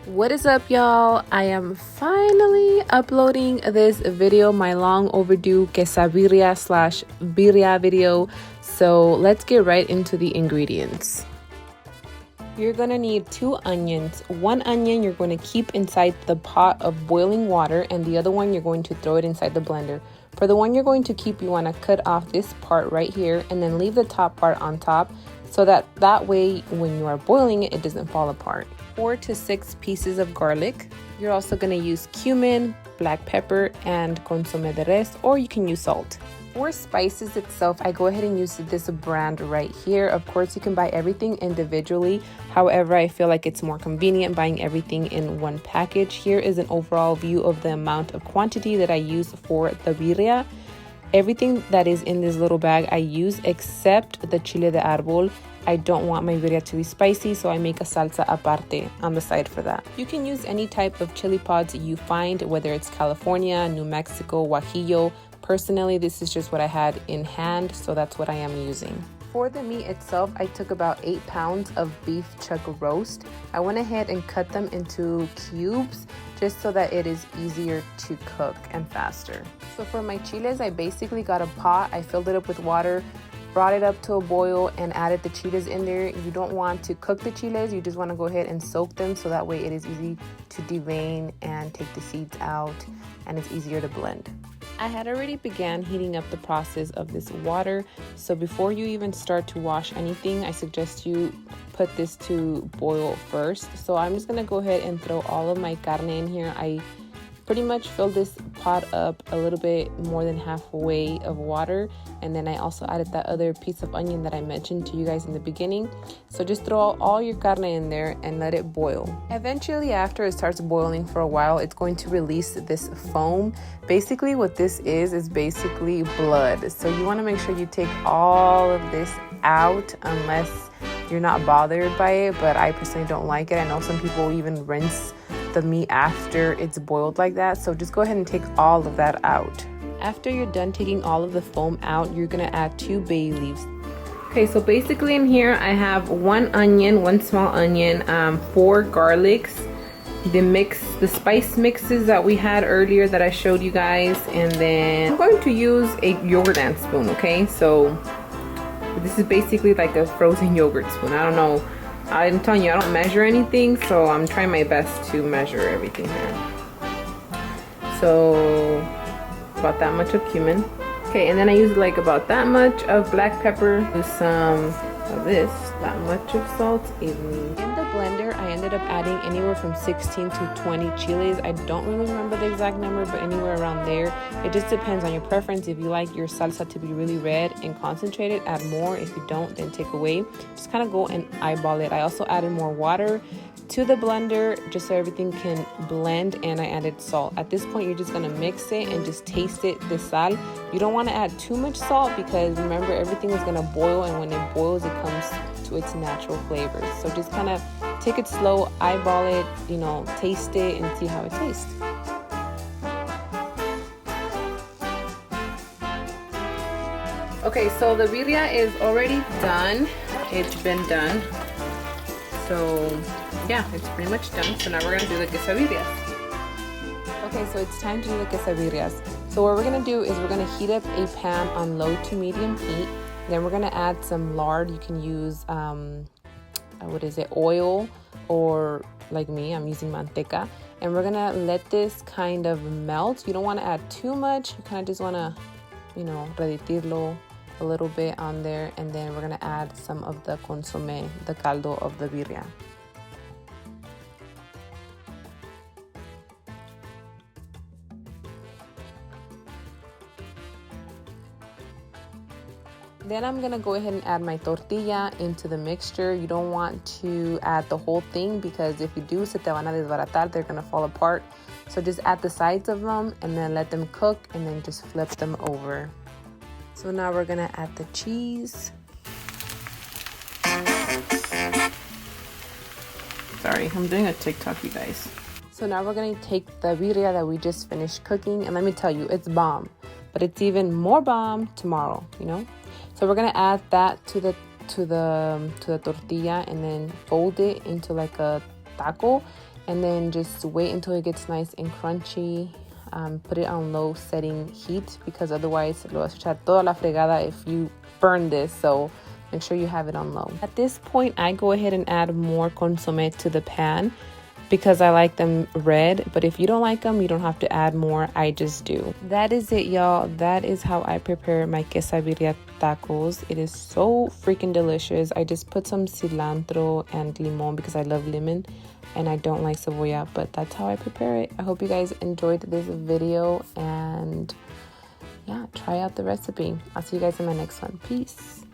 What is up, y'all? I am finally uploading this video, my long overdue Quesa Birria video. So let's get right into the ingredients. You're gonna need 2 onions. 1 onion you're going to keep inside the pot of boiling water, and the other one you're going to throw it inside the blender. For the one you're going to keep, you want to cut off this part right here and then leave the top part on top, so that way when you are boiling it, it doesn't fall apart. 4 to 6 pieces of garlic. You're also going to use cumin, black pepper, and consomme de res, or you can use salt. For spices itself, I go ahead and use this brand right here. Of course, you can buy everything individually. However, I feel like it's more convenient buying everything in one package. Here is an overall view of the amount of quantity that I use for the birria. Everything that is in this little bag I use except the chile de árbol. I don't want my birria to be spicy, so I make a salsa aparte on the side for that. You can use any type of chili pods you find, whether it's California, New Mexico, Guajillo. Personally, this is just what I had in hand, so that's what I am using. For the meat itself, I took about 8 pounds of beef chuck roast. I went ahead and cut them into cubes just so that it is easier to cook and faster. So for my chiles, I basically got a pot. I filled it up with water, brought it up to a boil, and added the chiles in there. You don't want to cook the chiles, you just want to go ahead and soak them, so that way it is easy to devein and take the seeds out, and it's easier to blend. I had already began heating up the process of this water, so before you even start to wash anything, I suggest you put this to boil first. So I'm just gonna go ahead and throw all of my carne in here. I pretty much filled this pot up a little bit more than halfway of water, and then I also added that other piece of onion that I mentioned to you guys in the beginning. So just throw all your carne in there and let it boil. Eventually, after it starts boiling for a while, it's going to release this foam. Basically what this is basically blood. So you want to make sure you take all of this out unless you're not bothered by it, but I personally don't like it. I know some people even rinse the meat after it's boiled like that, so just go ahead and take all of that out. After you're done taking all of the foam out, you're gonna add 2 bay leaves. Okay, so basically in here I have 1 onion, 1 small onion, 4 garlics, the spice mixes that we had earlier that I showed you guys, and then I'm going to use a yogurt spoon. Okay, so this is basically like a frozen yogurt spoon. I don't know, I'm telling you, I don't measure anything, so I'm trying my best to measure everything here. So about that much of cumin. Okay, and then I use like about that much of black pepper, with some of this, that much of salt. In the blender, I ended up adding anywhere from 16 to 20 chiles. I don't really remember the exact number, but anywhere around there. It just depends on your preference. If you like your salsa to be really red and concentrated, add more. If you don't, then take away. Just kind of go and eyeball it. I also added more water to the blender just so everything can blend, and I added salt. At this point, you're just gonna mix it and just taste it, the sal. You don't want to add too much salt because remember, everything is gonna boil, and when it boils, it comes to its natural flavors. So just kind of take it slow, eyeball it, you know, taste it and see how it tastes. Okay, so the birria is already done. It's been done. So yeah, it's pretty much done. So now we're gonna do the quesadillas. Okay, so it's time to do the quesadillas. So what we're gonna do is we're gonna heat up a pan on low to medium heat. Then we're gonna add some lard. You can use oil, or like me, I'm using manteca. And we're gonna let this kind of melt. You don't want to add too much. You kind of just want to, you know, redirlo a little bit on there, and then we're gonna add some of the consomme, the caldo of the birria. Then I'm gonna go ahead and add my tortilla into the mixture. You don't want to add the whole thing because if you do, se te van a desbaratar, they're gonna fall apart. So just add the sides of them and then let them cook, and then just flip them over. So now we're gonna add the cheese. Sorry, I'm doing a TikTok, you guys. So now we're gonna take the birria that we just finished cooking, and let me tell you, it's bomb. But it's even more bomb tomorrow, you know? So we're gonna add that to the tortilla and then fold it into like a taco, and then just wait until it gets nice and crunchy. Put it on low setting heat because otherwise lo vas a echar toda la fregada if you burn this. So make sure you have it on low. At this point, I go ahead and add more consomme to the pan because I like them red. But if you don't like them, you don't have to add more. I just do. That is it, y'all. That is how I prepare my quesabirria tacos. It is so freaking delicious. I just put some cilantro and limon because I love lemon and I don't like cebolla, but that's how I prepare it. I hope you guys enjoyed this video, and yeah, try out the recipe. I'll see you guys in my next one. Peace.